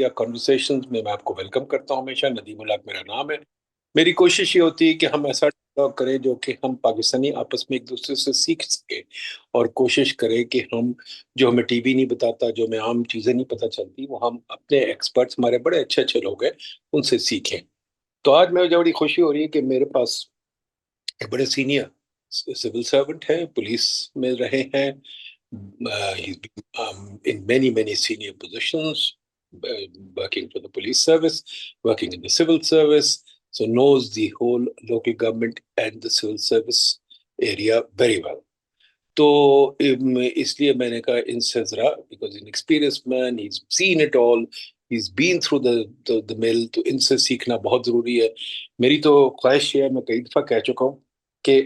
یا کانورسیشنز میں آپ کو ویلکم کرتا ہوں ہمیشہ. ندیم الحق میرا نام ہے. میری کوشش یہ ہوتی ہے کہ ہم ایسا ڈائلاگ کریں جو کہ ہم پاکستانی آپس میں ایک دوسرے سے سیکھ سکیں, اور کوشش کریں کہ ہم جو ہمیں ٹی وی نہیں بتاتا, جو ہمیں عام چیزیں نہیں پتہ چلتی, وہ ہم اپنے ایکسپرٹس, ہمارے بڑے اچھے اچھے لوگ ہیں, ان سے سیکھیں. تو آج مجھے بڑی خوشی ہو رہی ہے کہ میرے پاس ایک بڑے سینئر سول سرونٹ ہیں, پولیس میں رہے ہیں. He's been in many senior positions, working for the police service, working in the civil service, so knows the whole local government and the civil service area very well. تو اس لیے میں نے کہا ان سے ذرا, because an experienced man, he's seen it all, he's been through the mill, تو ان سے سیکھنا بہت ضروری ہے. میری تو خواہش ہے, میں کئی دفعہ کہہ چکا ہوں کہ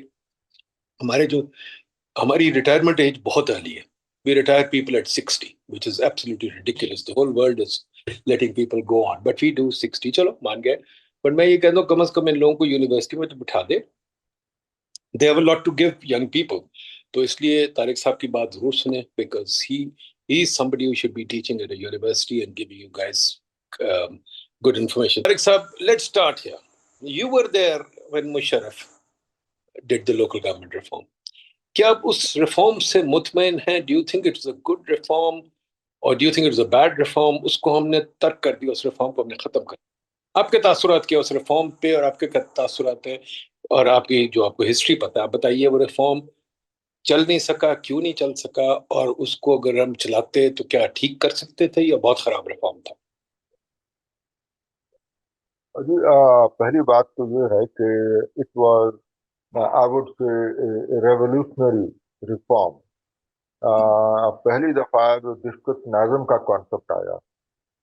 ہماری ریٹائرمنٹ ایج بہت ارلی ہے. We retire people at 60, which is absolutely ridiculous. The whole world is letting people go on, but we do 60. چلو مان گئے. بٹ میں یہ کہتا ہوں کم از کم ان لوگوں کو یونیورسٹی میں تو بٹھا دے. They have a lot to give young people. تو اس لیے طارق صاحب کی بات ضرور سنیں, because he is somebody who should be teaching at a university and giving you guys good information. Tariq صاحب, let's start here. You were there when Musharraf did the local government reform. کیا آپ اس ریفارم سے مطمئن ہیں؟ Do you think it's a good reform اور do you think it's a bad reform? اس کو ہم نے ترک کر دیا, اس ریفارم کو ہم نے ختم کر دیا. آپ کے تاثرات کیا اس ریفارم پہ, اور آپ کے کیا تاثرات ہیں, اور آپ کی جو آپ کو ہسٹری پتہ ہے, آپ بتائیے وہ ریفارم چل نہیں سکا, کیوں نہیں چل سکا, اور اس کو اگر ہم چلاتے تو کیا ٹھیک کر سکتے تھے یا بہت خراب ریفارم تھا؟ جی پہلی بات تو یہ ہے کہ it was I would say revolutionary reform. پہلی دفعہ جو ڈسٹرکٹ ناظم کا کانسیپٹ آیا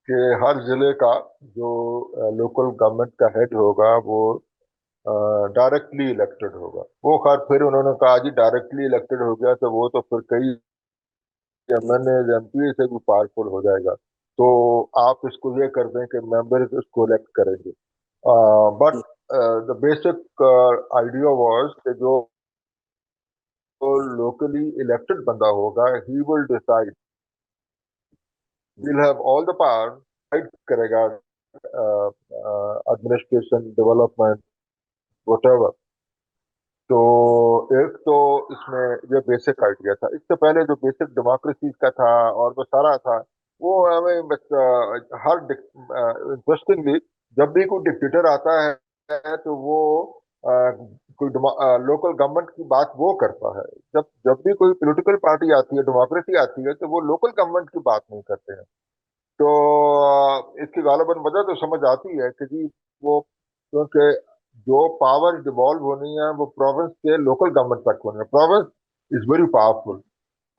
کہ ہر ضلع کا جو لوکل گورنمنٹ کا ہیڈ ہوگا وہ ڈائریکٹلی الیکٹڈ ہوگا. وہ خیر پھر انہوں نے کہا جی ڈائریکٹلی الیکٹڈ ہو گیا تو وہ تو پھر کئی ایم پی سے بھی پاورفل ہو جائے گا, تو آپ اس کو یہ کر دیں کہ ممبرز اس کو الیکٹ کریں گے. But the basic idea was کہ جو لوکلی الیکٹڈ بندہ ہوگا he will decide, we'll have all the power, decide کرے گا ایڈمنسٹریشن, ڈیولپمنٹ, وٹ ایور. تو ایک تو اس میں یہ بیسک آئیڈیا تھا. اس سے پہلے جو بیسک ڈیموکریسی کا تھا اور وہ سارا تھا, وہ ہمیں ہر انٹرسٹنگلی جب بھی کوئی ڈکٹیٹر آتا ہے تو وہ کوئی لوکل گورنمنٹ کی بات وہ کرتا ہے. جب بھی کوئی پولیٹیکل پارٹی آتی ہے, ڈیموکریسی آتی ہے, تو وہ لوکل گورنمنٹ کی بات نہیں کرتے ہیں. تو اس کی غالباً وجہ تو سمجھ آتی ہے کہ جی وہ کیونکہ جو پاور ڈیوالو ہونی ہے وہ پروونس کے لوکل گورنمنٹ تک ہونی ہے. پروونس از ویری پاورفل,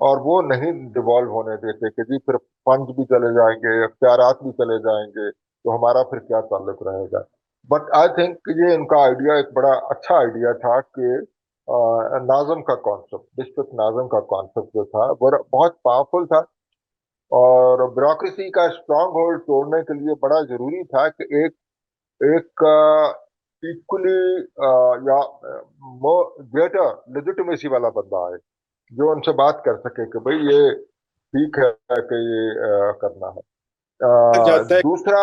اور وہ نہیں ڈیوالو ہونے دیتے کہ جی پھر فنڈز بھی چلے جائیں گے, اختیارات بھی چلے جائیں گے, تو ہمارا پھر کیا تعلق رہے گا. بٹ آئی تھنک یہ ان کا آئیڈیا ایک بڑا اچھا آئیڈیا تھا کہ ناظم کا کانسیپٹ, ڈسٹرکٹ ناظم کا کانسیپٹ جو تھا وہ بہت پاورفل تھا, اور بیوروکریسی کا اسٹرانگ ہولڈ توڑنے کے لیے بڑا ضروری تھا کہ ایک ایکولی یا گریٹر لیجیٹمیسی والا بندہ آئے جو ان سے بات کر سکے کہ بھئی یہ ٹھیک ہے کہ یہ کرنا ہے. دوسرا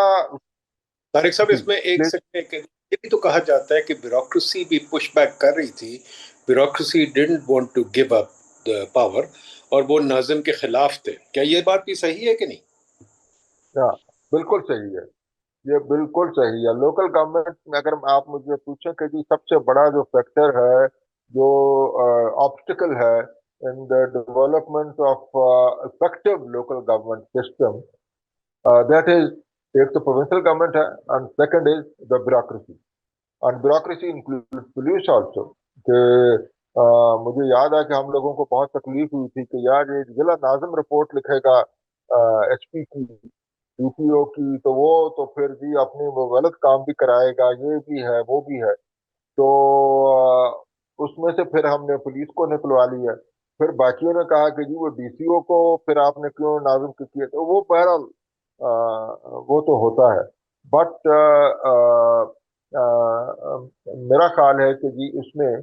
طارق صاحب, جی اس میں ایک سیکنڈ, یہ بھی تو کہا جاتا ہے کہ بیوروکریسی بھی پش بیک کر رہی تھی, bureaucracy didn't want to give up the power, اور وہ ناظم کے خلاف تھے. کیا یہ بات بھی صحیح ہے کہ نہیں؟ بالکل صحیح ہے, یہ بالکل صحیح ہے. لوکل گورنمنٹ میں اگر آپ مجھے پوچھیں کہ جی سب سے بڑا جو فیکٹر ہے, جو آبسٹیکل ہے in the development of effective local government system, that is, ایک تو پروونشل گورنمنٹ ہے, and second is the bureaucracy, and bureaucracy include police also. کہ مجھے یاد ہے کہ ہم لوگوں کو بہت تکلیف ہوئی تھی کہ یار یہ ضلع ناظم رپورٹ لکھے گا ایچ پی کی, ڈی پی او کی, تو وہ تو پھر بھی اپنی وہ غلط کام بھی کرائے گا, یہ بھی ہے وہ بھی ہے. تو اس میں سے پھر ہم نے پولیس کو نکلوا لی ہے. پھر باقیوں نے کہا کہ جی وہ ڈی سی او کو پھر آپ نے کیوں ناظم کیا, تو وہ بہرحال وہ تو ہوتا ہے. بٹ میرا خیال ہے کہ جی اس میں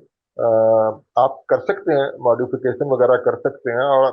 آپ کر سکتے ہیں, ماڈیفیکیشن وغیرہ کر سکتے ہیں, اور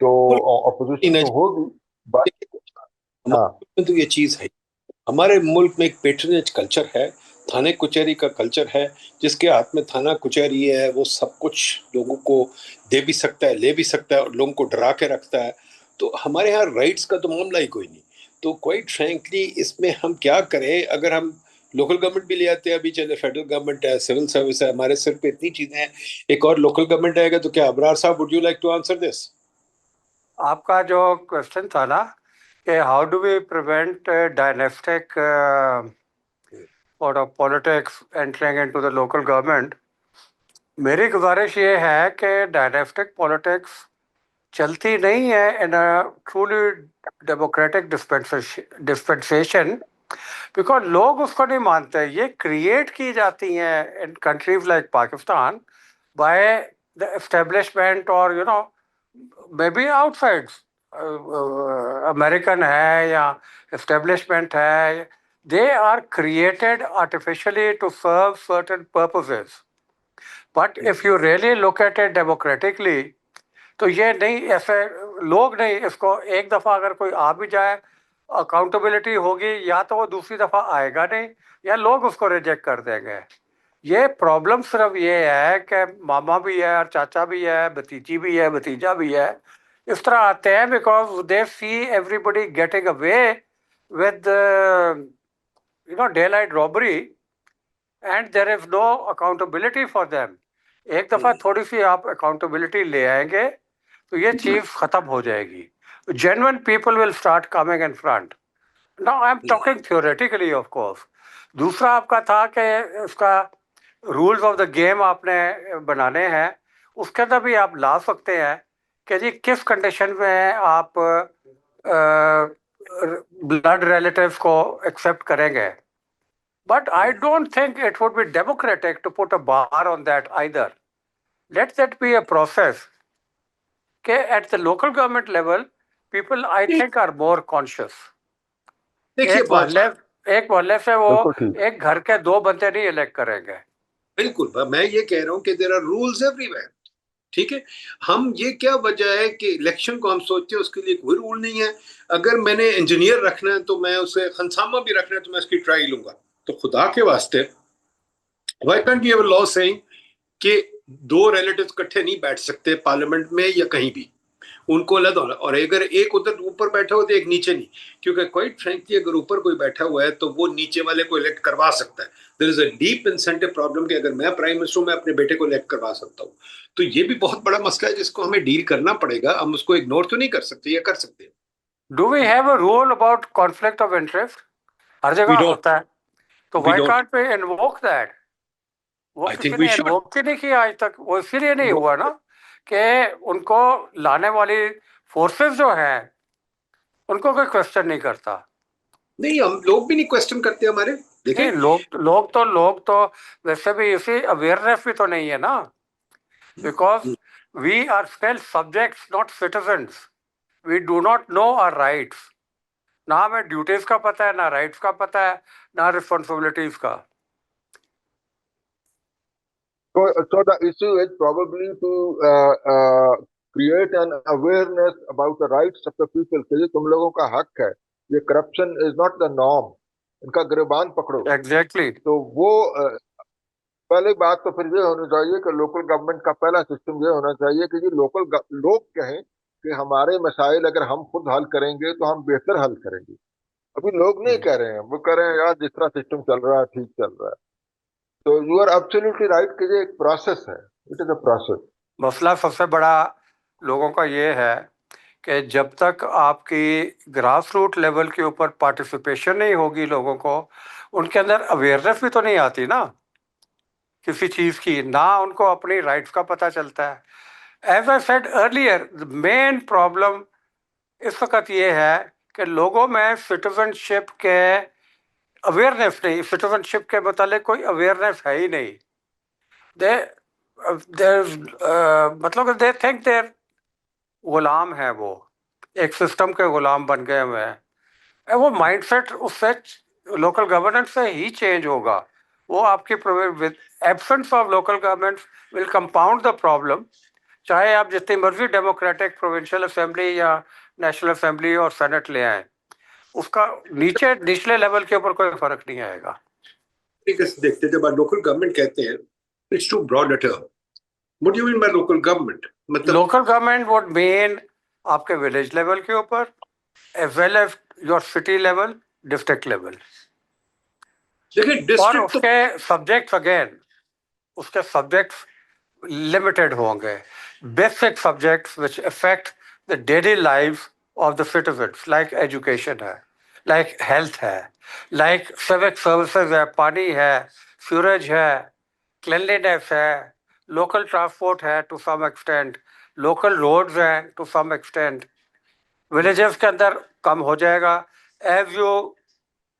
تو اپوزیشن تو ہوگی بٹ ہاں ہمارے تو یہ چیز ہے، ہمارے ملک میں ایک پیٹرنیج کلچر ہے، تھانے کچہری کا کلچر ہے، جس کے ہاتھ میں تھانہ کچہری ہے وہ سب کچھ لوگوں کو دے بھی سکتا ہے، لے بھی سکتا ہے، اور لوگوں کو ڈرا کے رکھتا ہے. تو ہمارے ہاں رائٹس کا تو معاملہ ہی کوئی نہیں. تو کوائٹ فرینکلی اس میں ہم کیا کریں؟ اگر ہم لوکل گورنمنٹ بھی لے آتے ہیں، ابھی چلے فیڈرل گورنمنٹ ہے، سول سروس ہے، ہمارے سر پہ اتنی چیزیں ہیں، ایک اور لوکل گورنمنٹ آئے گا تو کیا Abrar sahab would you like to answer this? آپ کا جو کوشچن تھا نا کہ how do we prevent dynastic politics entering into the local government, میری گزارش یہ ہے کہ ڈائنیسٹک پالیٹکس چلتی نہیں ہے ان a truly democratic dispensation, because لوگ اس کو نہیں مانتے. یہ کریٹ کی جاتی ہیں in countries like Pakistan by the establishment اور maybe outside American ہے یا اسٹیبلشمنٹ ہے. They are created artificially to serve certain purposes. But if you really look at it democratically, تو یہ نہیں، ایسے لوگ نہیں، اس کو ایک دفعہ اگر کوئی آ بھی جائے اکاؤنٹیبلٹی ہوگی، یا تو وہ دوسری دفعہ آئے گا نہیں، یا لوگ اس کو ریجیکٹ کر دیں گے. یہ پرابلم صرف یہ ہے کہ ماما بھی ہے اور چاچا بھی ہے، بھتیجی بھی ہے، بھتیجا بھی ہے، اس طرح آتے ہیں because they see everybody getting away with daylight robbery and there is no accountability for them. ایک دفعہ تھوڑی سی آپ اکاؤنٹیبلٹی لے آئیں گے تو یہ چیز ختم ہو جائے گی. Genuine people will start coming in front. Now I am talking theoretically of course. دوسرا آپ کا تھا کہ اس کا رولز آف دا گیم آپ نے بنانے ہیں، اس کے اندر بھی آپ لا سکتے ہیں کہ جی کس کنڈیشن میں آپ بلڈ ریلیٹیوز کو ایکسیپٹ کریں گے. But I don't think it would be democratic to put a bar on that either. Let that be a process. Okay, at the local government level, people I think are more conscious. دیکھیے بات ایک محلے سے وہ بالکل ٹھیک. ایک گھر کے دو بندے نہیں الیکٹ کریں گے. بالکل، میں یہ کہہ رہا ہوں کہ there are rules everywhere. ٹھیک ہے، ہم یہ کیا وجہ ہے کہ الیکشن کو ہم سوچتے ہیں اس کے لیے کوئی رول نہیں ہے. اگر میں نے انجینئر رکھنا ہے تو میں اسے خنسامہ بھی رکھنا ہے تو میں اس کی ٹرائی لوں گا. تو خدا کے واسطے why can't you have a law saying کہ دو ریلیٹیوز کٹھے نہیں بیٹھ سکتے پارلیمنٹ میں یا کہیں بھی، ان کو الگ ہونا، اور اگر ایک ادھر اوپر بیٹھا ہو تو ایک نیچے نہیں. کیونکہ کوائٹ فرینکلی اگر اوپر کوئی بیٹھا ہوا ہے تو وہ نیچے والے کو الیکٹ کروا سکتا ہے. دیر از اے ڈیپ انسینٹو پرابلم کہ اگر میں پرائم منسٹر ہوں میں اپنے بیٹے کو الیکٹ کروا سکتا ہوں. تو یہ بھی بہت بڑا مسئلہ ہے جس کو ہمیں ڈیل کرنا پڑے گا. ہم اس کو اگنور تو نہیں کر سکتے، یا کر سکتے ہیں. Do we have a rule about conflict of interest? ہر جگہ ہوتا ہے، تو why can't we invoke that? وہ کسی نے انووک ہی نہیں کیا آج تک. وہ اسی لیے نہیں ہوا نا کہ ان کو لانے والی فورسز جو ہیں ان کو کوئی کوشچن نہیں کرتا. نہیں، ہم لوگ بھی نہیں کوشچن کرتے ہمارے. دیکھیں لوگ تو ویسے بھی اسی اویئرنیس بھی تو نہیں ہے نا، because we are still subjects not citizens. We do not know our rights. نہ ہمیں ڈیوٹیز کا پتہ ہے، نہ رائٹس کا پتہ ہے، نہ ریسپانسبلٹیز کا. So the issue is probably to create an awareness about the rights of the people. کہ یہ تم لوگوں کا حق ہے، یہ corruption is not the norm, ان کا گریبان پکڑو. ایگزیکٹلی. تو وہ پہلی بات تو پھر یہ ہونی چاہیے کہ لوکل گورنمنٹ کا پہلا سسٹم یہ ہونا چاہیے کہ یہ لوگ کہیں کہ ہمارے مسائل اگر ہم خود حل کریں گے تو ہم بہتر حل کریں گے. ابھی لوگ نہیں کہہ رہے ہیں، وہ کہہ رہے ہیں یار جس طرح سسٹم چل رہا ہے ٹھیک چل رہا ہے. تو یو آر ایبسلیوٹلی رائٹ کہ یہ ایک پروسیس ہے. It is a process. مسئلہ سب سے بڑا لوگوں کا یہ ہے کہ جب تک آپ کی گراس روٹ لیول کے اوپر پارٹیسپیشن نہیں ہوگی لوگوں کو، ان کے اندر اویئرنیس بھی تو نہیں آتی نا کسی چیز کی، نہ ان کو اپنی رائٹس کا پتہ چلتا ہے. As I said earlier, main problem اس وقت یہ ہے کہ لوگوں میں سٹیزن شپ کے اویئرنیس نہیں، سٹیزن شپ کے متعلق کوئی اویئرنیس ہے ہی نہیں. مطلب دے تھنک دیر غلام ہے، وہ ایک سسٹم کے غلام بن گئے ہوئے ہیں. وہ مائنڈ سیٹ اس سے لوکل گورننس سے ہی چینج ہوگا. وہ آپ کی absence of local government will compound the problem. چاہے آپ جتنی مرضی ڈیموکریٹک پروونشل اسمبلی یا نیشنل اسمبلی اور سینٹ لے آئیں، اس کا نچلے لیول کے اوپر کوئی فرق نہیں آئے گا. دیکھتے جب آپ لوکل گورنمنٹ کہتے ہیں it's too broad a term. What do you mean by local government? مطلب لوکل گورنمنٹ وڈ مین آپ کے ولیج لیول کے اوپر as well as your city level, district level. دیکھیں اور ڈسٹرکٹ اس تو کے سبجیکٹس اگین اس کے سبجیکٹس لمیٹڈ ہوں گے. Basic subjects which affect the daily life of the citizens, like education ہے، لائک ہیلتھ ہے، لائک سیوک سروسز ہے، پانی ہے، سیوریج ہے، کلینلینس ہے، لوکل ٹرانسپورٹ ہے to some extent, local roads ہیں ٹو سم ایکسٹینٹ. ولیجز کے اندر کم ہو جائے گا. As you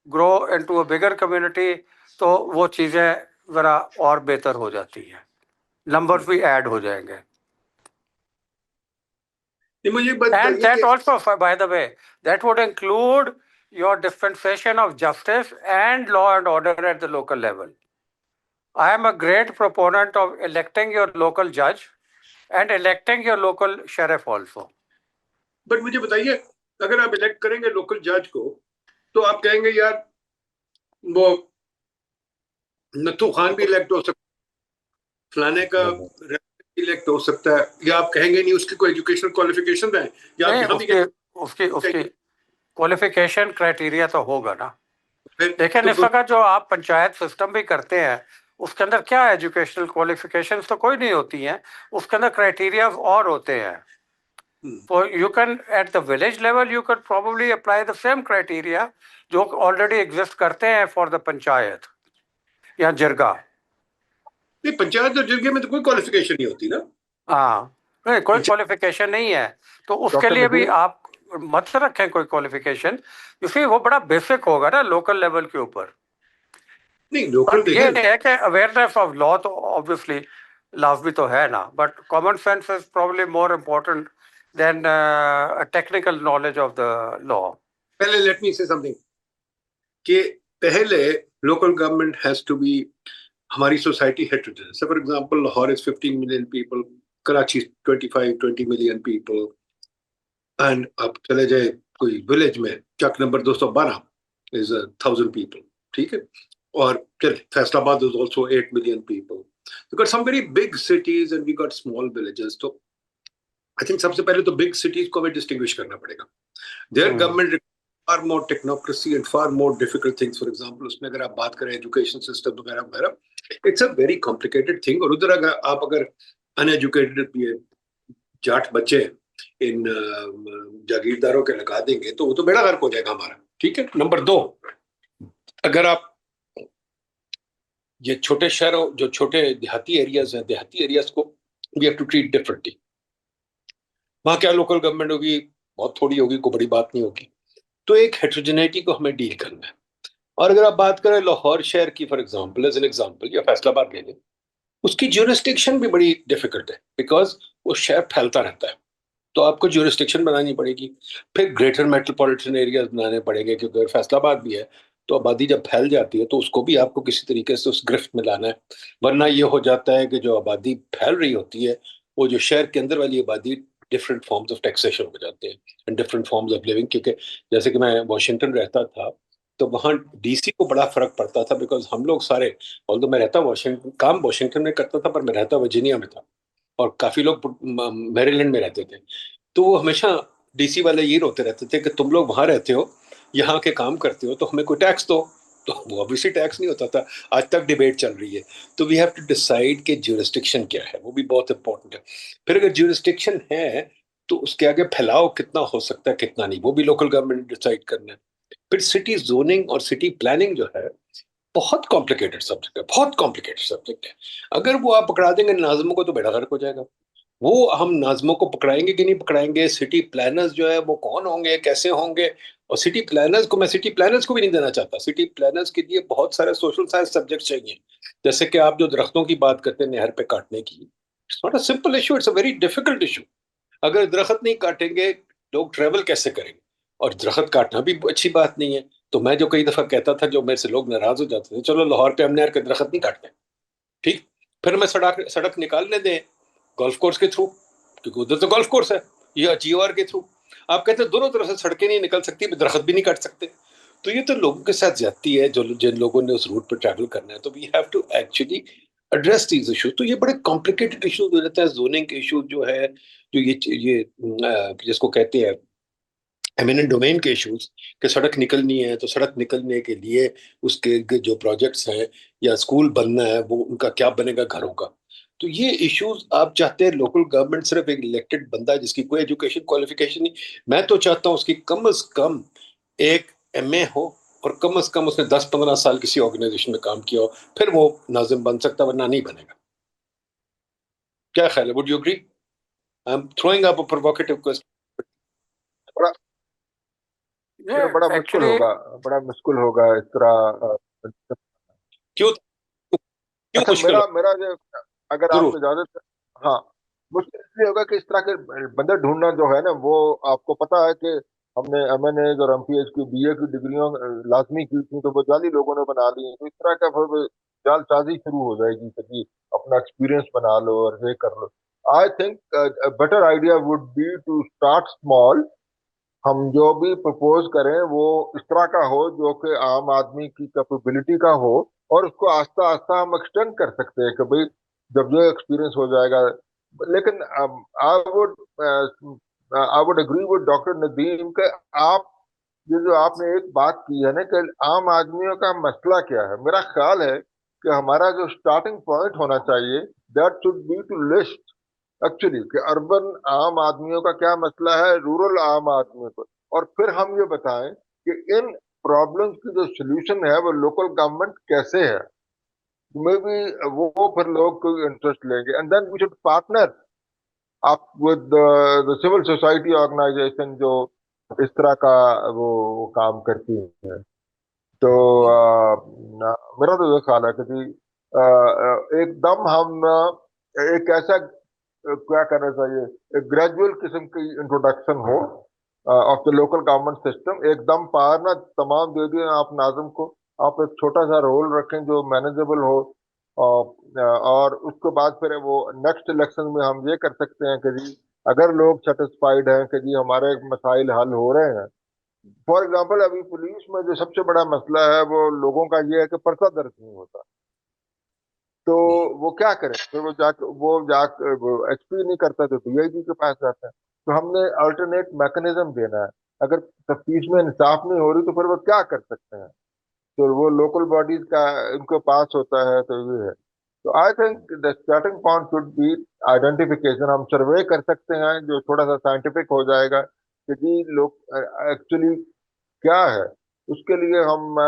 grow into a bigger community تو وہ چیزیں ذرا اور بہتر ہو جاتی ہیں، نمبرز بھی ایڈ ہو جائیں گے. مجھے And بتائیے that کہ also, by the way, that would include your dispensation of justice and law and order at the local level. I am a great proponent of electing your local judge and electing your local sheriff also. But مجھے بتائیے اگر آپ elect کریں گے local جج کو تو آپ کہیں گے یار وہ نتھو خان بھی الیکٹ ہو سکتا ہے، فلانے کا الیکٹ ہو سکتا ہے، یا آپ کہیں گے نہیں اس کی کوئی ایجوکیشنل کوالیفیکیشن ہے، یا آپ یہاں بھی اس کی کوالیفیکیشن کرائٹیریا تو ہوگا نا. پھر لیکن اس وقت جو آپ پنچایت سسٹم بھی کرتے ہیں اس کے اندر کیا ایجوکیشنل کوالیفیکیشنز تو کوئی نہیں ہوتی ہیں، اس کے اندر کرائٹیریا اور ہوتے ہیں. So you can at the village level you could probably apply the same criteria جو already exist کرتے ہیں for the پنچایت یا جرگا. نہیں پنچایت اور جرگے میں تو کوئی کوالیفیکیشن نہیں ہوتی نا. ہاں کوئی کوالیفیکیشن نہیں ہے تو اس کے لیے بھی آپ مت رکھیں کوئی کوالیفیکیشن. اسی وہ بڑا بیسک ہوگا نا لوکل لیول کے اوپر. نہیں لوکل یہ دیکھیں ہے کہ اویئرنیس آف لا تو obviously لازمی تو ہے نا، but common sense is probably more important than a technical knowledge of the law. پہلے لیٹ می سے سمتھنگ کہ پہلے local government has to be ہماری society heterogeneous. For example Lahore is 15 million people, Karachi 20 million people, and آپ چلے جائے کوئی village میں چک نمبر 212 از 1000 پیپل، ٹھیک ہے، اور فیصل آباد is also 8 million people. We got some very big cities and we got small villages. تو I think سب سے پہلے تو big cities کو ہمیں distinguish کرنا پڑے گا. Their government far more technocracy and far more difficult things. For example اس میں اگر آپ بات کریں education system وغیرہ وغیرہ، it's a very complicated thing. اور ادھر اگر آپ uneducated جاٹ بچے ان جاگیرداروں کے لگا دیں گے تو وہ تو بیڑا غرق ہو جائے گا ہمارا. ٹھیک ہے. نمبر 2، اگر آپ یہ چھوٹے شہروں جو چھوٹے دیہاتی ایریاز ہیں، دیہاتی ایریاز کو we have to treat differently. وہاں کیا لوکل گورنمنٹ ہوگی، بہت تھوڑی ہوگی، کوئی بڑی بات نہیں ہوگی. تو ایک ہیٹروجینیٹی کو ہمیں ڈیل کرنا ہے. اور اگر آپ بات کریں لاہور شہر کی for example, as an example, یا فیصل آباد لے لیں، اس کی جورسڈکشن بھی بڑی ڈیفیکلٹ ہے بیکاز وہ شہر پھیلتا رہتا ہے. تو آپ کو جورسڈکشن بنانی پڑے گی، پھر گریٹر میٹروپولیٹن ایریاز بنانے پڑیں گے، کیونکہ فیصل آباد بھی ہے تو آبادی جب پھیل جاتی ہے تو اس کو بھی آپ کو کسی طریقے سے اس گرفت میں لانا ہے. ورنہ یہ ہو جاتا ہے کہ جو آبادی پھیل رہی ہوتی ہے وہ جو شہر کے اندر والی آبادی ڈفرینٹ فارمز آف ٹیکسیشن ہو جاتے ہیں and different forms of living. کیونکہ جیسے کہ میں واشنگٹن رہتا تھا تو وہاں ڈی سی کو بڑا فرق پڑتا تھا بیکاز ہم لوگ سارے، although میں رہتا واشنگٹن، کام واشنگٹن میں کرتا تھا پر میں رہتا ورجینیا میں تھا اور کافی لوگ میریلینڈ میں رہتے تھے. تو وہ ہمیشہ ڈی سی والے یہ روتے رہتے تھے کہ تم لوگ وہاں رہتے ہو، یہاں کے کام کرتے ہو تو ہمیں کوئی ٹیکس دو. تو وہ obviously ٹیکس نہیں ہوتا تھا. آج تک ڈیبیٹ چل رہی ہے. تو وی ہیو ٹو ڈیسائیڈ کہ جورسڈکشن کیا ہے، وہ بھی بہت امپورٹنٹ ہے. پھر اگر جورسڈکشن ہے تو اس کے آگے پھیلاؤ کتنا ہو سکتا ہے کتنا نہیں، وہ بھی لوکل گورنمنٹ ڈیسائیڈ کرنا ہے. پھر سٹی زوننگ اور سٹی پلاننگ جو ہے بہت کمپلیکیٹڈ سبجیکٹ ہے، بہت کمپلیکیٹڈ سبجیکٹ ہے. اگر وہ آپ پکڑا دیں گے ناظموں کو تو بیڑا غرق ہو جائے گا. وہ ہم ناظموں کو پکڑائیں گے کہ نہیں پکڑائیں گے، سٹی پلانرز جو ہے وہ کون ہوں گے، کیسے ہوں گے. اور سٹی پلانرز کو میں سٹی پلانرز کو بھی نہیں دینا چاہتا. سٹی پلانرز کے لیے بہت سارے سوشل سائنس سبجیکٹ چاہیے. جیسے کہ آپ جو درختوں کی بات کرتے ہیں نہر پہ کاٹنے کی، it's not a simple issue, it's a very difficult issue. اگر درخت نہیں کاٹیں گے لوگ ٹریول کیسے کریں گے؟ اور درخت کاٹنا بھی اچھی بات نہیں ہے. تو میں جو کئی دفعہ کہتا تھا، جو میرے سے لوگ ناراض ہو جاتے تھے، چلو لاہور پہ ہم نہر کے درخت نہیں کاٹتے، ٹھیک، پھر ہمیں سڑک نکالنے دیں گولف کورس کے تھرو. کیونکہ ادھر تو گولف کورس ہے یہ GOR کے تھرو. آپ کہتے ہیں دونوں طرف سے سڑکیں نہیں نکل سکتی, درخت بھی نہیں کاٹ سکتے. تو یہ تو لوگوں کے ساتھ زیادتی ہے جن لوگوں نے اس روٹ پہ ٹریول کرنا ہے. تو we have to actually address these issues. تو یہ بڑے کمپلیکیٹڈ ایشوز ہو جاتے ہیں. زوننگ کے ایشوز جو ہے, جو یہ جس کو کہتے ہیں ایمیننٹ ڈومین کے ایشوز, کہ سڑک نکلنی ہے تو سڑک نکلنے کے لیے اس کے جو پروجیکٹس ہیں یا اسکول بننا ہے وہ ان کا کیا بنے گا گھروں کا. تو یہ ایشوز آپ چاہتے ہیں لوکل گورنمنٹ صرف ایک الیکٹڈ بندہ جس کی کوئی ایجوکیشن کوالیفیکیشن نہیں, میں تو چاہتا ہوں اس کی کم از کم ایک MA ہو اور کم از کم اس نے 10-15 سال کسی آرگنائزیشن میں کام کیا ہو, پھر وہ ناظم بن سکتا, ورنہ نہیں بنے گا. کیا خیال ہے؟ Would you agree? I am throwing up a provocative question. بڑا مشکل ہوگا, بڑا مشکل ہوگا اس طرح. کیوں اچھا, مشکل ہو؟ میرا اگر آپ کو اجازت, ہاں, مشکل اس لیے ہوگا کہ اس طرح کے بندے ڈھونڈنا جو ہے نا, وہ آپ کو پتا ہے کہ ہم نے MNAs اور MPH کی BA کی ڈگریوں لازمی کی تھی, تو وہ جعلی لوگوں نے بنا لی. تو اس طرح کا پھر جال سازی شروع ہو جائے گی کہ اپنا ایکسپیرینس بنا لو اور یہ کر لو. I think better idea would be to start small. ہم جو بھی پرپوز کریں وہ اس طرح کا ہو جو کہ عام آدمی کی کیپیبلٹی کا ہو, اور اس کو آہستہ آہستہ ہم ایکسٹینڈ کر سکتے ہیں کہ بھئی جب یہ ایکسپیرینس ہو جائے گا. لیکن I would agree with doctor Nadeem کہ آپ نے ایک بات کی ہے نا کہ عام آدمیوں کا مسئلہ کیا ہے. میرا خیال ہے کہ ہمارا جو اسٹارٹنگ پوائنٹ ہونا چاہیے that should be to list actually کہ اربن عام آدمیوں کا کیا مسئلہ ہے, رورل عام آدمیوں کو, اور پھر ہم یہ بتائیں کہ ان پرابلمس کی جو سولوشن ہے وہ لوکل گورنمنٹ کیسے ہے. میں بھی وہ پھر لوگ کوئی انٹرسٹ لیں گے, and then we should partner up with the civil society organization جو اس طرح کا وہ کام کرتی ہیں. تو میرا تو یہ خیال ہے کہ ایک دم ہم ایک ایسا کیا کرنا چاہیے, ایک گریجول قسم کی introduction who of the local government system. ایک دم پار نہ تمام دے دیں آپ ناظم کو, آپ ایک چھوٹا سا رول رکھیں جو مینیجیبل ہو, اور اس کے بعد پھر وہ نیکسٹ الیکشن میں ہم یہ کر سکتے ہیں کہ جی اگر لوگ سیٹسفائیڈ ہیں کہ جی ہمارے مسائل حل ہو رہے ہیں. فار ایگزامپل ابھی پولیس میں جو سب سے بڑا مسئلہ ہے وہ لوگوں کا یہ ہے کہ پرچہ درج نہیں ہوتا, تو وہ کیا کریں, پھر وہ جا ایچ پی نہیں کرتا تو DIG کے پاس جاتا ہے. تو ہم نے الٹرنیٹ میکنزم دینا ہے. اگر تفتیش میں انصاف نہیں ہو رہی تو پھر وہ کیا کر سکتے ہیں, تو وہ لوکل باڈیز کا ان کے پاس ہوتا ہے. تو یہ ہے. تو I think the starting point should be identification. ہم سروے کر سکتے ہیں جو تھوڑا سا سائنٹیفک ہو جائے گا کہ جی لوگ ایکچولی کیا ہے. اس کے لیے ہم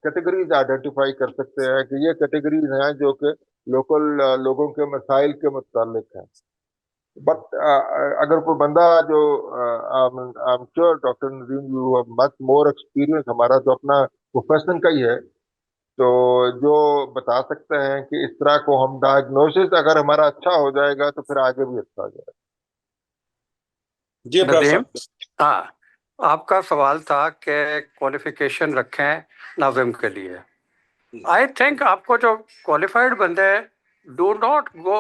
کیٹیگریز آئیڈینٹیفائی کر سکتے ہیں کہ یہ کیٹیگریز ہیں جو کہ لوکل لوگوں کے مسائل کے متعلق ہیں. بٹ اگر کوئی بندہ جو doctor Nadeem you have much more experience, ہمارا تو اپنا پروفیشن کا ہی ہے, تو جو بتا سکتے ہیں کہ اس طرح کو ہم ڈائگنوسس اگر ہمارا اچھا ہو جائے گا تو پھر آگے بھی اچھا ہو جائے گا. جی ندیم, ہاں, آپ کا سوال تھا کہ کوالیفیکیشن رکھیں ناظم کے لیے. آئی تھنک آپ کو جو کوالیفائڈ بندے do not go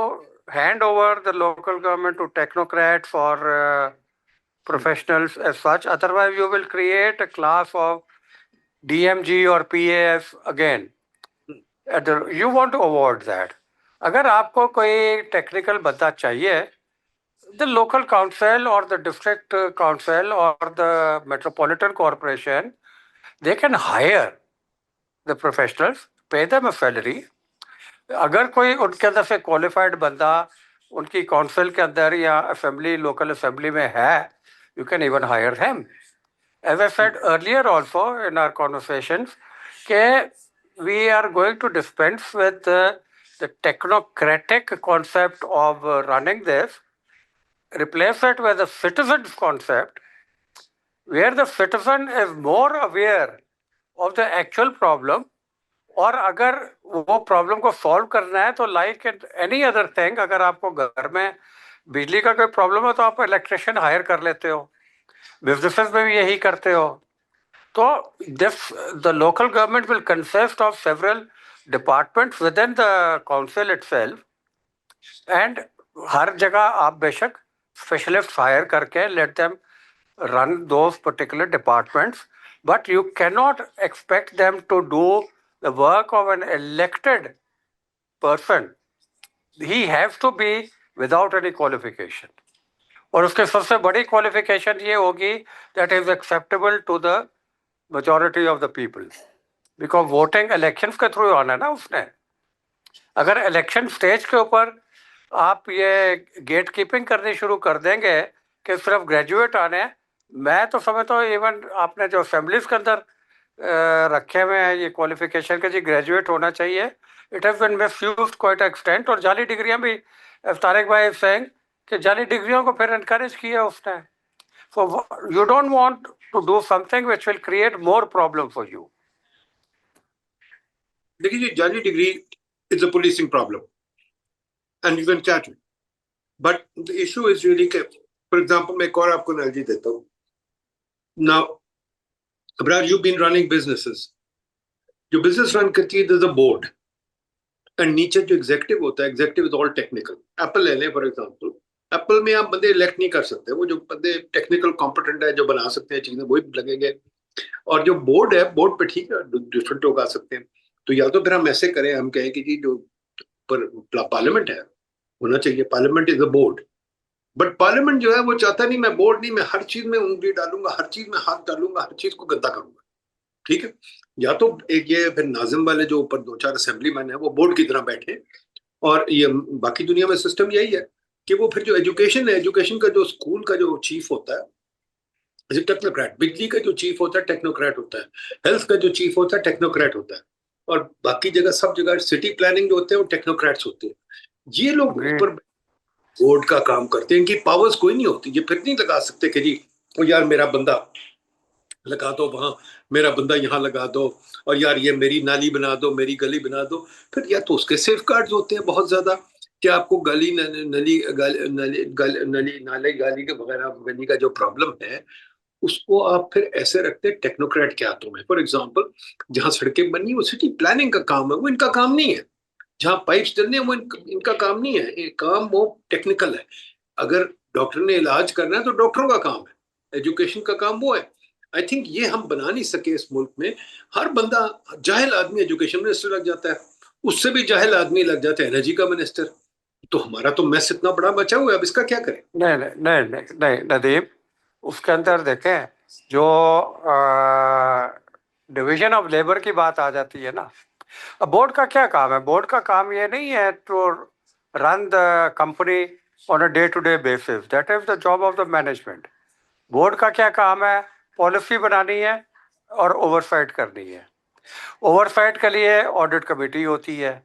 hand over the local government to technocrats اور professionals as such, otherwise you will create a class of DMG or PAS again. You want to avoid that. اگر آپ کو کوئی technical بندہ چاہیے, the local council or the district council or the metropolitan corporation, they can hire the professionals, pay them a salary. اگر کوئی ان کے اندر سے qualified بندہ ان کی کونسل کے اندر یا اسمبلی, لوکل اسمبلی میں ہے, you can even hire him. As I said earlier also in our conversations, we are going to dispense with the technocratic concept of running this, replace it with a citizen's concept, where the citizen is more aware of the actual problem. اور اگر وہ problem کو solve کرنا ہے تو like any other thing, اگر آپ کو گھر میں بجلی کا کوئی پرابلم ہے تو آپ الیکٹریشین ہائر کر لیتے ہو, بزنسز میں بھی یہی کرتے ہو. تو the local government will consist of several departments within the council itself, and ہر جگہ آپ بے شک اسپیشلسٹ ہائر کر کے let them run those particular departments, but you cannot expect them to do the work of an elected person. He has to be without any qualification. اور اس کی سب سے بڑی qualification یہ ہوگی that is acceptable to the majority of the people. Because voting elections کے through آنا ہے نا اس نے. اگر الیکشن سٹیج کے اوپر آپ یہ گیٹ کیپنگ کرنی شروع کر دیں گے کہ صرف گریجویٹ آنے ہیں، میں تو سمجھتا ہوں ایون آپ نے جو اسمبلیز کے اندر رکھے ہوئے ہیں یہ کوالیفیکیشن کہ جی گریجویٹ ہونا چاہیے، it has been miss used quite extent. اور جعلی ڈگریاں بھی طارق بھائی سینگ کہ جعلی ڈگریوں کو پھر انکریج کیا اس نے. So you don't want to do something which will create more problem for you. دیکھیے جی، جعلی degree is a policing problem and you can catch it, but the issue is really کہ for example میں ایک اور آپ کو analogy دیتا ہوں. Now, Abrar, you've been running businesses. جو بزنس رن کرتی ہے there's a board. اینڈ نیچے جو ایگزیکٹو ہوتا ہے، ایگزیکٹو از آل ٹیکنیکل. ایپل لے لیں فار ایگزامپل، ایپل میں آپ بندے الیکٹ نہیں کر سکتے، وہ جو بندے ٹیکنیکل کمپیٹنٹ ہے جو بنا سکتے ہیں چیزیں وہی لگیں گے. اور جو بورڈ ہے، بورڈ پہ ٹھیک ہے ڈفرنٹ لوگ آ سکتے ہیں. تو یا تو پھر ہم ایسے کریں، ہم کہیں کہ جی جو پارلیمنٹ ہے ہونا چاہیے، parliament is a board. But parliament جو ہے وہ چاہتا نہیں میں بورڈ نہیں، میں ہر چیز میں انگلی ڈالوں گا، ہر چیز میں ہاتھ ڈالوں گا، ہر چیز کو گندا کروں گا. ٹھیک ہے، یا تو ایک یہ پھر ناظم والے جو اوپر دو چار اسمبلی مین ہیں وہ بورڈ کی طرح بیٹھے. اور یہ باقی دنیا میں سسٹم یہی ہے کہ وہ پھر جو ایجوکیشن ہے، ایجوکیشن کا جو اسکول کا جو چیف ہوتا ہے ٹیکنوکریٹ، بجلی کا جو چیف ہوتا ہے ٹیکنوکریٹ ہوتا ہے، ہیلتھ کا جو چیف ہوتا ہے ٹیکنوکریٹ ہوتا ہے، اور باقی جگہ سب جگہ سٹی پلاننگ جو ہوتے ہیں وہ ٹیکنوکریٹس ہوتے ہیں. یہ لوگ اوپر بورڈ کا کام کرتے ہیں، ان کی پاورز کوئی نہیں ہوتی. یہ پھر نہیں لگا سکتے کہ جی یار میرا بندہ لگا دو وہاں، میرا بندہ یہاں لگا دو، اور یار یہ میری نالی بنا دو، میری گلی بنا دو. پھر یا تو اس کے سیف گارڈز ہوتے ہیں بہت زیادہ کہ آپ کو گلی نالے گالی کے وغیرہ گلی کا جو پرابلم ہے اس کو آپ پھر ایسے رکھتے ٹیکنوکریٹ کے ہاتھوں میں. فار ایگزامپل جہاں سڑکیں بنی وہ سٹی پلاننگ کا کام ہے، وہ ان کا کام نہیں ہے. جہاں پائپس ڈلنے ہیں وہ ان کا کام نہیں ہے، یہ کام وہ ٹیکنیکل ہے. اگر ڈاکٹر نے علاج کرنا ہے تو ڈاکٹروں کا کام ہے، ایجوکیشن کا کام وہ ہے. آئی تھنک یہ ہم بنا نہیں سکے اس ملک میں. ہر بندہ جاہل آدمی ایجوکیشن منسٹر لگ جاتا ہے، اس سے بھی جاہل آدمی لگ جاتا ہے انرجی کا منسٹر. تو ہمارا تو میس اتنا بڑا بچا ہوا ہے، اب اس کا کیا کریں؟ نہیں ندیم، اس کے اندر دیکھیں جو ڈویژن آف لیبر کی بات آ جاتی ہے نا. اب بورڈ کا کیا کام ہے؟ بورڈ کا کام یہ نہیں ہے to run the company on a day to day basis, that is the job of the management. Board کا کیا کام ہے؟ پالیسی بنانی ہے اور اوور سائٹ کرنی ہے. اوور سائٹ کے لیے آڈٹ کمیٹی ہوتی ہے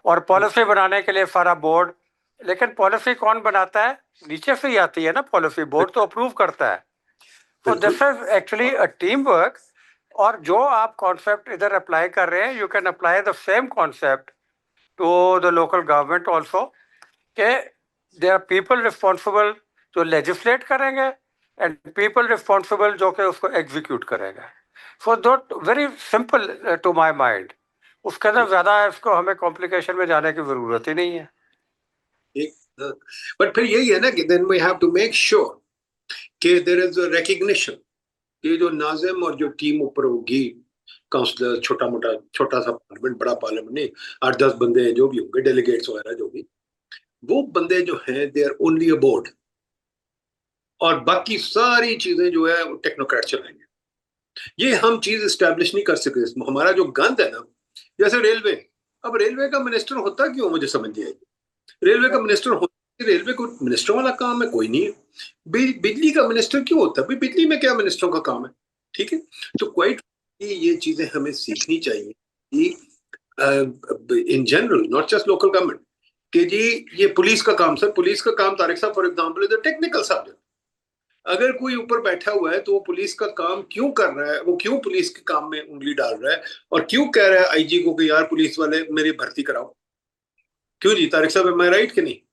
اور پالیسی بنانے کے لیے سارا بورڈ. لیکن پالیسی کون بناتا ہے؟ نیچے سے ہی آتی ہے نا پالیسی، بورڈ تو اپروو کرتا ہے. تو this is actually a team work. اور جو آپ کانسیپٹ ادھر اپلائی کر رہے ہیں، you can apply the same concept to the local government also, کہ دے آر پیپل رسپانسبل جو لیجسلیٹ کریں گے اینڈ پیپل رسپانسبل جو کہ اس کو ایگزیکیوٹ کریں گے. So that very simple to my mind. اس کے اندر زیادہ اس کو ہمیں کمپلیکیشن میں جانے کی ضرورت ہی نہیں ہے. بٹ پھر یہی ہے نا کہ then we have to make sure کہ دیر از اے ریکگنیشن کہ جو ناظم اور جو ٹیم اوپر ہوگی، کاؤنسلر، چھوٹا سا پارلیمنٹ، بڑا پارلیمنٹ نہیں، 8-10 بندے ہیں جو بھی ہوں گے، ڈیلیگیٹس وغیرہ جو بھی، وہ بندے جو ہیں they are only a board, اور باقی ساری چیزیں جو ہے وہ ٹیکنوکریٹ چلائیں گے. یہ ہم چیز اسٹیبلش نہیں کر سکتے. ہمارا جو گند ہے نا، جیسے ریلوے، اب ریلوے کا منسٹر ہوتا کیوں مجھے سمجھ نہیں آئی. ریلوے کا منسٹر ہوتا، ریلوے کو منسٹر والا کام ہے کوئی نہیں ہے. بجلی کا منسٹر کیوں ہوتا ہے؟ بجلی میں کیا منسٹروں کا کام ہے؟ ٹھیک ہے، تو کوائٹ یہ چیزیں ہمیں سیکھنی چاہیے in general, not just local government, کہ جی یہ پولیس کا کام، سر پولیس کا کام طارق صاحب for example is a technical subject. اگر کوئی اوپر بیٹھا ہوا ہے تو وہ پولیس کا کام کیوں کر رہا ہے، وہ کیوں پولیس کے کام میں انگلی ڈال رہا ہے، اور کیوں کہہ رہا ہے آئی جی کو کہ یار پولیس والے میری بھرتی کراؤ. کیوں جی طارق صاحب، میں رائٹ کہ نہیں؟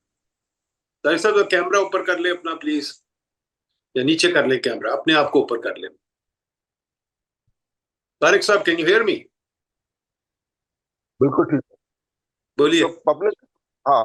طارق صاحب کیمرہ اوپر کر لیں اپنا پلیز، یا نیچے کر لیں کیمرہ، اپنے آپ کو اوپر کر لیں. طارق صاحب کین یو ہیئر می؟ بالکل ٹھیک ہے. بولیے. پبلک، ہاں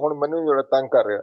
ਹੁਣ ਮੈਨੂੰ ਜਿਹੜਾ ਤੰਗ ਕਰ ਰਿਹਾ।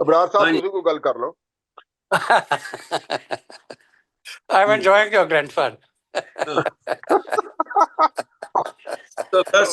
ਅਬਰਾਰ ਸਾਹਿਬ ਤੁਸੀਂ ਕੋਈ ਗੱਲ ਕਰ ਲਓ। I'm enjoying your grandson. So that's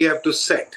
we have to set.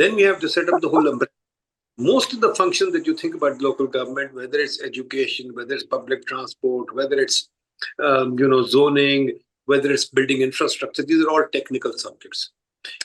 then we have to set up the whole umbrella. Most of the functions that you think about local government, whether it's education, whether it's public transport, whether it's zoning, whether it's building infrastructure, these are all technical subjects.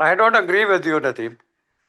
I don't agree with you, Nadeem.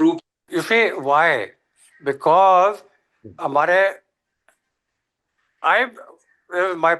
proof. You see why? Because my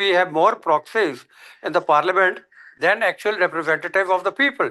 we have more proxies in the parliament than actual representative of the people.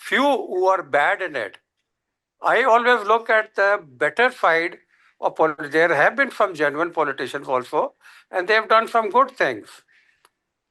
few who are bad in it. I always look at the better side of politics. There have been some genuine politicians also and they have done some good things.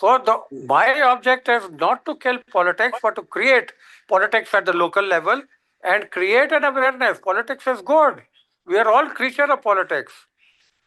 So my object is not to kill politics, but to create politics at the local level and create an awareness. Politics is good. We are all creature of politics.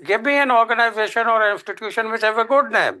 Give me an organization or an institution which have a good name.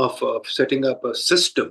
of setting up a system,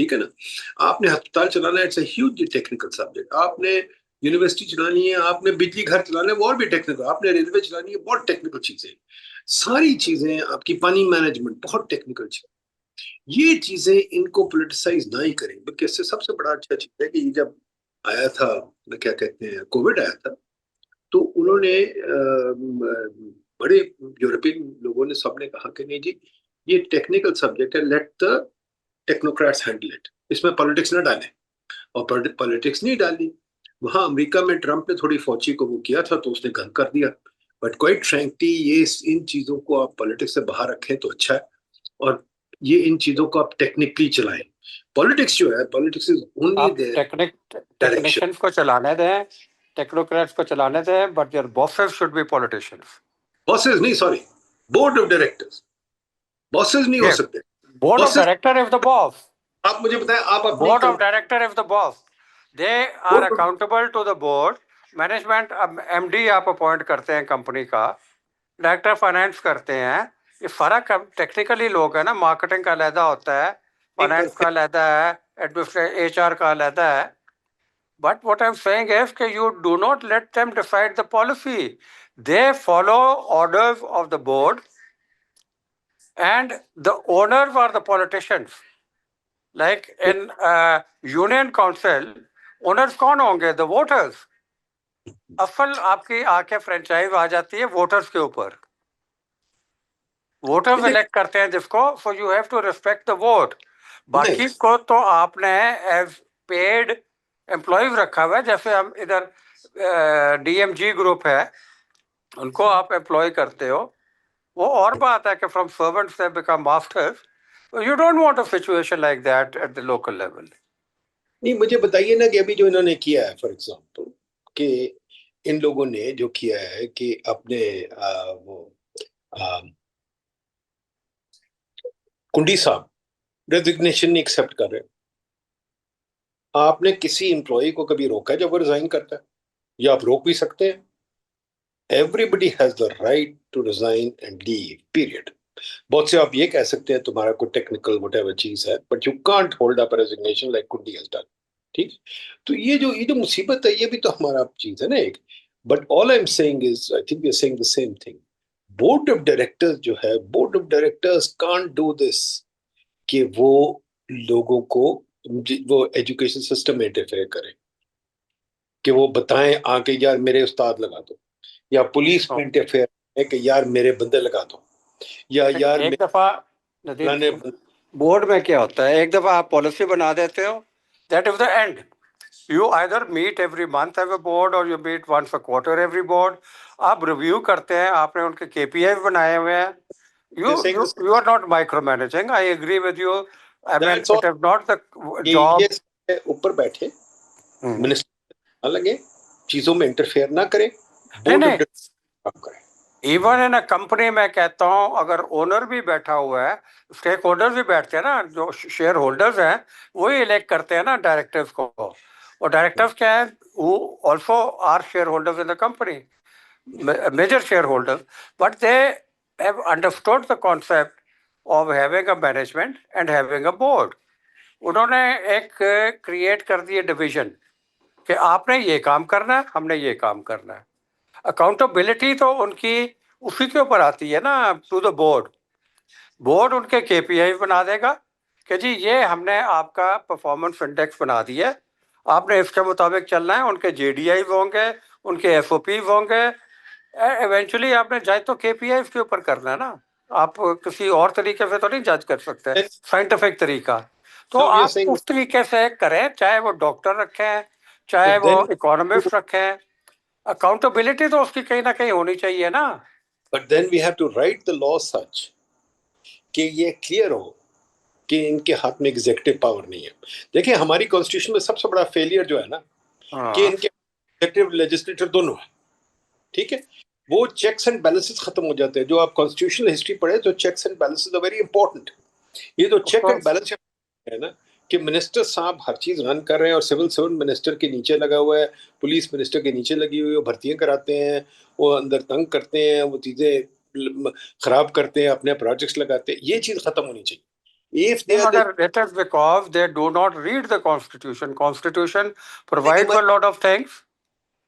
ٹھیک ہے نا. آپ نے ہسپتال چلانا ہے, it's a huge technical subject. آپ نے یونیورسٹی چلانی ہے, آپ نے بجلی گھر چلانا ہے, وہ اور بھی ٹیکنیکل. آپ نے ریلوے چلانی ہے, بہت ٹیکنیکل چیزیں. ساری چیزیں آپ کی, پانی مینجمنٹ بہت ٹیکنیکل چیز. یہ چیزیں ان کو پولیٹیسائز نہ ہی کریں, بلکہ اس سے سب سے بڑا اچھا چیز ہے کہ یہ جب آیا تھا, کیا کہتے ہیں, کووڈ آیا تھا, تو انہوں نے بڑے یورپین لوگوں نے سب نے کہا کہ نہیں جی یہ ٹیکنیکل سبجیکٹ ہے, let the technocrats handle it, اس میں پالیٹکس نہ ڈالیں. اور پالیٹکس نہیں ڈالی. وہاں امریکہ میں ٹرمپ نے تھوڑی فوجی کو وہ کیا تھا تو اس نے گھر کر دیا. بٹ کوائٹ فرینکلی یہ ان چیزوں کو آپ پالیٹکس سے باہر رکھیں تو اچھا ہے, اور یہ ان چیزوں کو آپ ٹیکنیکلی چلائیں. پالیٹکس جو ہے, پالیٹکس از اونلی آپ the direction. ٹیکنیشینس کو چلانے دیں, ٹیکنوکریٹس کو چلانے دیں, but your bosses should be politicians. Bosses نہیں, sorry, board of directors. Bosses نہیں ہو سکتے. Board of bosses, director is the boss. آپ مجھے بتائیں, آپ اپنی board of director is the boss. They are accountable to the board. Management, M D آپ اپوائنٹ کرتے ہیں کمپنی کا, ڈائریکٹر فائنینس کرتے ہیں. یہ فرق ٹیکنیکلی لوگ ہیں نا, مارکیٹنگ کا علیحدہ ہوتا ہے, فائنینس کا علیحدہ ہے, ایچ آر کا علیحدہ ہے. But what I'm saying is that you do not let them decide the policy. They follow orders of the board, and the owners are the politicians. Like in union council, owners کون ہوں گے؟ The voters. اصل آپ کی آ کے franchise آ جاتی ہے voters کے اوپر. ووٹرز الیکٹ کرتے ہیں جس کو, so you have to respect the vote. باقی کو تو آپ نے ایز پیڈ امپلائیز رکھا ہوا ہے, جیسے ہم ادھر ڈی ایم جی گروپ ہے, ان کو آپ امپلائی کرتے ہو. وہ اور بات ہے کہ from servants they become masters. You don't want a situation like that at the local level. نہیں, مجھے بتائیے نا کہ ابھی جو انہوں نے کیا ہے, فار ایگزامپل, کہ ان لوگوں نے جو کیا ہے کہ اپنے وہ کنڈی صاحب ریزگنیشن نہیں ایکسیپٹ کر رہے. آپ نے کسی امپلائی کو کبھی روکا ہے جب وہ ریزائن کرتا ہے؟ یا آپ روک بھی سکتے ہیں؟ Everybody has the right to resign and leave, period. بہت سے آپ یہ کہہ سکتے ہیں تمہارا کوئی ٹیکنیکل وٹ ایور چیز ہے, but you can't hold up resignation like Kundi has done. ٹھیک. تو یہ جو مصیبت ہے, یہ بھی تو ہمارا چیز ہے نا ایک. But all I am seeing is, I think we are seeing the same thing. Board of directors جو ہے, board of directors can't do this کہ وہ لوگوں کو وہ ایجوکیشن سسٹم میں انٹرفیئر کریں, کہ وہ بتائیں آ کے یار میرے استاد لگا دو, یا پولیس میں انٹرفیئر کریں کہ یار میرے بندے لگا دو, یا یار ایک دفعہ بورڈ میں کیا ہوتا ہے, ایک دفعہ آپ پالیسی بنا دیتے ہو, that is the end. You either meet every month as a board or you meet once a quarter every board. آپ ریویو کرتے ہیں, آپ نے ان کے KPI بنائے ہوئے ہیں. You are not micromanaging. I agree with you. I mean, it is not the job. اوپر بیٹھے منسٹر نہ لگے, چیزوں میں انٹرفیئر نہ کرے, بورڈ آف کام کرے. ایون ان اے کمپنی میں کہتا ہوں, اگر اونر بھی بیٹھا ہوا ہے, اسٹیک ہولڈرز بھی بیٹھتے ہیں نا, جو شیئر ہولڈرز ہیں وہی الیکٹ کرتے ہیں نا ڈائریکٹرز کو. اور ڈائریکٹرز کیا ہیں, who also are shareholders in the company, major shareholders, but they have understood the concept of having a management and having a board. انہوں نے ایک کریٹ کر دی ڈویژن کہ آپ نے یہ کام کرنا ہے, ہم نے یہ کام کرنا ہے. اکاؤنٹیبلٹی تو ان کی اسی کے اوپر آتی ہے نا, ٹو دا بورڈ. بورڈ ان کے KPI بنا دے گا کہ جی یہ ہم نے آپ کا پرفارمنس انڈیکس بنا دیا ہے, آپ نے اس کے مطابق چلنا ہے. ان کے JDIs ہوں گے, ان کے SOPs ہوں گے. ایونچولی آپ نے جج تو KPIs کے اوپر کرنا ہے نا, آپ کسی اور طریقے سے تو نہیں جج کر سکتے, سائنٹیفک طریقہ. تو آپ اس طریقے سے کریں, چاہے وہ ڈاکٹر رکھیں, چاہے وہ اکانومسٹ رکھیں. اکاؤنٹیبلٹی تو اس کی کہیں نہ کہیں ہونی چاہیے نا. But then we have to write the law such کہ یہ کلیئر ہو کہ ان کے ہاتھ میں ایگزیکٹو پاور نہیں ہے. دیکھیں ہماری کانسٹیٹیوشن میں سب سے بڑا فیلئر جو ہے نا, کہ ان کے ایگزیکٹو لیجسلیٹر دونوں ہیں. ٹھیک ہے, وہ چیکس اینڈ بیلنسز ختم ہو جاتے ہیں. جو آپ کانسٹیٹیوشنل ہسٹری پڑھیں تو checks and balances are very important. یہ تو چیک اینڈ بیلنس ہے نا, کہ منسٹر صاحب ہر چیز رن کر رہے ہیں, اور سول سرونٹ منسٹر کے نیچے لگا ہوا ہے, پولیس منسٹر کے نیچے لگی ہوئی ہے, بھرتیاں کراتے ہیں, وہ اندر تنگ کرتے ہیں, وہ چیزیں خراب کرتے ہیں, اپنے پروجیکٹس لگاتے ہیں. یہ چیز ختم ہونی چاہیے. If they are the, Mother, it is because they do not read the Constitution. Constitution provides a lot of things.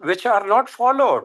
which are not followed.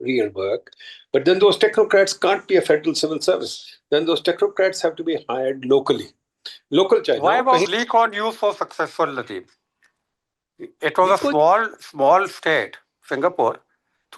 real work, but then those technocrats can't be a federal civil service. Then those technocrats have to be hired locally. Local China. Why was Lee Kuan Yew so successful, Lateef? It was a small state, Singapore.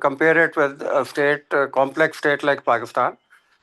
compare it with a state, complex state like Pakistan.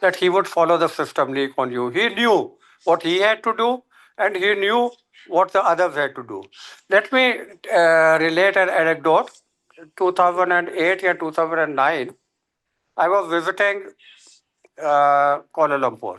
that he would follow the system, Lee Kuan Yew. He knew what he had to do and he knew what the others had to do. Let me relate an anecdote. 2008 or 2009, I was visiting Kuala Lumpur.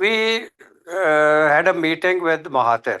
we had a meeting with Mahathir.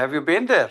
Have you been there?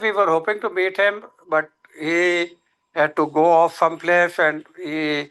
We were hoping to meet him, but he had to go off someplace and he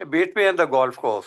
Meet me in the golf course.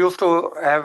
used to have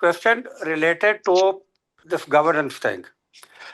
question related to this governance thing.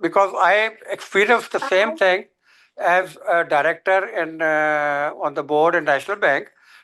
because I experienced the same thing as a director in on the board in National Bank.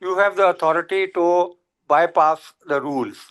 you have the authority to bypass the rules.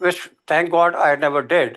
which thank God I never did.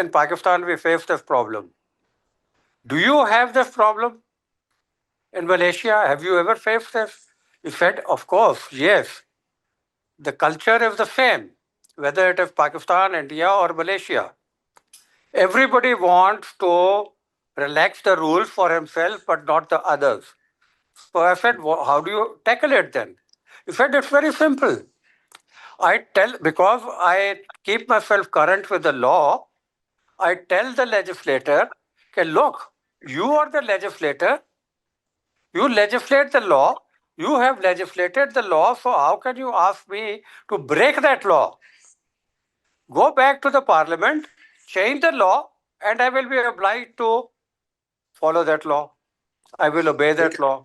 in Pakistan we face this problem. Do you have this problem in Malaysia? Have you ever faced this? He said, of course, yes. The culture is the same, whether it is Pakistan, India or Malaysia. Everybody wants to relax the rules for himself but not the others. So I said, well, how do you tackle it then? He said, it's very simple. Because I keep myself current with the law, I tell the legislator, okay, look, you are the legislator, you legislate the law, you have legislated the law, so how can you ask me to break that law? Go back to the parliament, change the law, and I will be obliged to follow that law. I will obey that law.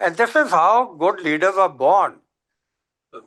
And this is how good leaders are born.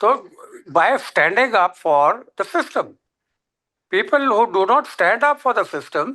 So by standing up for the system, people who do not stand up for the system,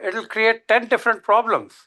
it will create 10 different problems.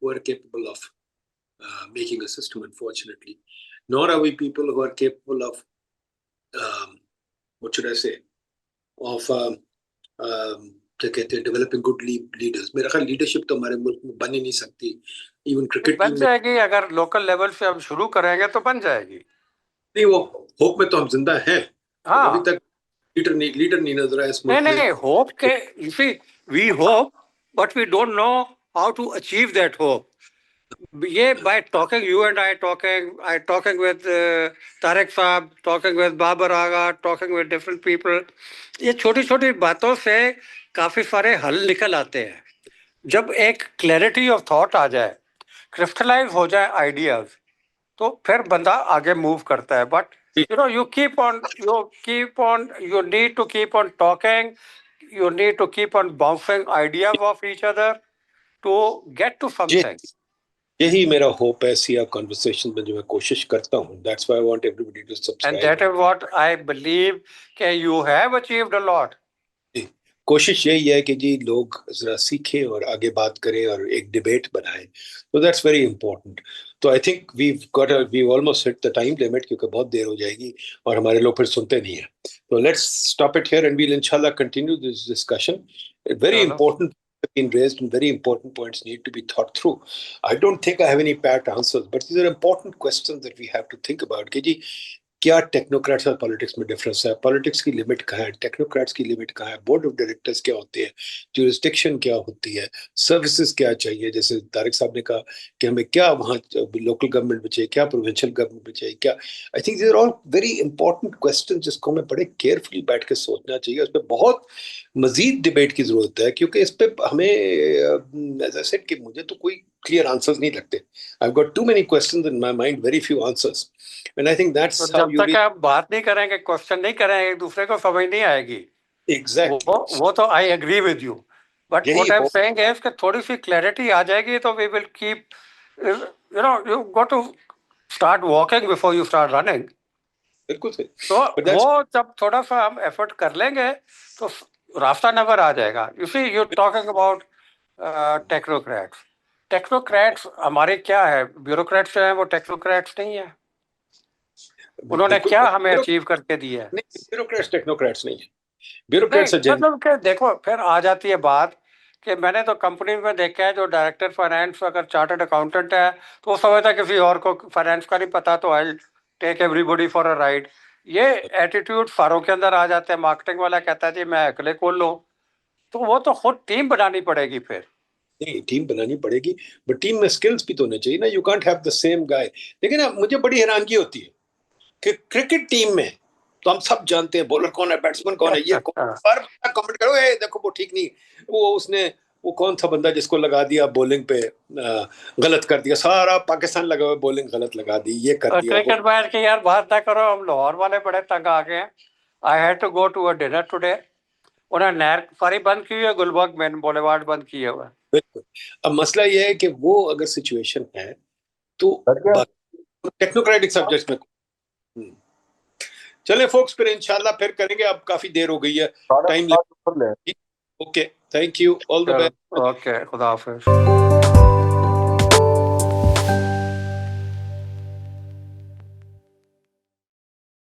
who are capable of making a system, unfortunately. Nor are we people who are capable of what should I say, of کیا کہتے ہیں developing good leaders. میرا خیال leadership تو ہمارے ملک میں بن ہی نہیں سکتی. ایون کرکٹ بن ٹیم میں جائے گی اگر لوکل لیول سے ہم شروع کریں گے تو بن جائے گی. نہیں, وہ ہوپ میں تو ہم زندہ ہیں. ہاں ابھی تک لیڈر نہیں نظر آیا اس ملک میں. نہیں ہوپ کے you see we hope but we don't know how to achieve that hope. یہ by talking, you and I talking with Tariq صاحب, talking with Babar Agha, talking with different people, یہ چھوٹی چھوٹی باتوں سے کافی سارے حل نکل آتے ہیں. جب ایک کلیئرٹی آف تھاٹ آ جائے, کرسٹلائز ہو جائے آئیڈیاز, تو پھر بندہ آگے موو کرتا ہے. But you keep on, you need to keep on talking, you need to keep on bouncing ideas off each other to get to something. یہی میرا ہوپ ہے سیا کانورسیشن میں جو میں کوشش کرتا ہوں. That's why I want everybody to And subscribe. that is what I believe کہ you have achieved a lot. کوشش یہی ہے کہ جی لوگ ذرا سیکھیں اور آگے بات کریں اور ایک ڈیبیٹ بنائیں. تو دیٹس ویری امپورٹنٹ. تو I think we've almost hit the time limit, کیونکہ بہت دیر ہو جائے گی اور ہمارے لوگ پھر سنتے نہیں ہیں. تو let's stop it here and we'll انشاءاللہ continue this discussion. Very important been raised and very important points need to be thought through. I don't think I have any pat answers, but these are important questions that we have to think about. کہ جی کیا technocrats اور politics میں difference ہے؟ Politics کی limit کہاں ہے؟ Technocrats کی limit کہاں ہے؟ بورڈ آف ڈائریکٹرز کیا ہوتے ہیں؟ جورسڈکشن کیا ہوتی ہے؟ سروسز کیا چاہیے؟ جیسے طارق صاحب نے کہا کہ ہمیں کیا وہاں لوکل گورنمنٹ میں چاہیے, کیا پروونشل گورنمنٹ میں چاہیے, کیا. I think these are all very important question جس کو ہمیں بڑے کیئرفلی بیٹھ کے سوچنا چاہیے. اس پہ بہت مزید ڈبیٹ کی ضرورت ہے, کیونکہ اس پہ ہمیں ایز آئی سیڈ کہ مجھے تو کوئی کلیئر آنسرز نہیں لگتے. I've got too many questions in my mind, very few answers. And I think that's how جب you تک آپ بات نہیں کریں گے, کوشچن نہیں کریں گے, ایک دوسرے کو سمجھ نہیں آئے گی. exactly. وہ تو I agree with you, but یہی what I am seeing is کہ تھوڑی سی کلیئرٹی آ جائے گی تو we will keep, you got to start walking before you start running. بالکل صحیح. تو But that's وہ جب تھوڑا سا ہم ایفرٹ کر لیں گے تو راستہ نظر آ جائے گا. You see you talking about technocrats. Technocrats ہمارے کیا ہے, بیوروکریٹس جو ہیں وہ ٹیکنوکریٹس نہیں ہیں. انہوں نے کیا ہمیں اچیو کر کے دیا ہے؟ بیوروکریٹس ٹیکنوکریٹس نہیں ہیں. بیوروکریٹس نہیں مطلب کہ دیکھو پھر آ جاتی ہے بات کہ میں نے تو کمپنی میں دیکھا ہے جو ڈائریکٹر فائنینس اگر چارٹرڈ اکاؤنٹنٹ ہے تو وہ سمجھتا ہے کسی اور کو فائنینس کا نہیں پتا تو I take everybody for a ride. یہ ایٹیٹیوڈ فاروں کے اندر آ جاتے ہیں. مارکیٹنگ والا کہتا ہے جی میں اکیلے کھول لوں, تو وہ تو خود ٹیم بنانی پڑے گی. پھر نہیں, ٹیم بنانی پڑے گی, بٹ ٹیم میں سکلز بھی تو ہونے چاہیے نا. You can't have the same guy. لیکن مجھے بڑی حیرانگی ہوتی ہے کہ کرکٹ ٹیم میں تو ہم سب جانتے ہیں بولر کون ہے, بیٹسمین کون ہے, یہ ہر بندہ کمنٹ کرو اے دیکھو وہ ٹھیک نہیں, وہ اس نے وہ کون تھا بندہ جس کو لگا دیا بولنگ پہ غلط کر دیا, سارا پاکستان لگا ہوا بولنگ غلط لگا دی, یہ کر دیا. کرکٹ میچ کی یار بات نہ کرو, ہم لاہور والے بڑے تنگ آ گئے ہیں. I had to go to a dinner today. انہیں نہر ساری بند کی ہوئی ہے, گلبرگ مین بولی وارڈ بند کیے ہوئے. بالکل. اب مسئلہ یہ ہے کہ وہ اگر سچویشن ہے تو ٹیکنوکریٹک سبجیکٹس میں چلیں فوکس, پھر انشاءاللہ پھر کریں گے. اب کافی دیر ہو گئی ہے, time. Okay, thank you, all the best. Okay, خدا حافظ.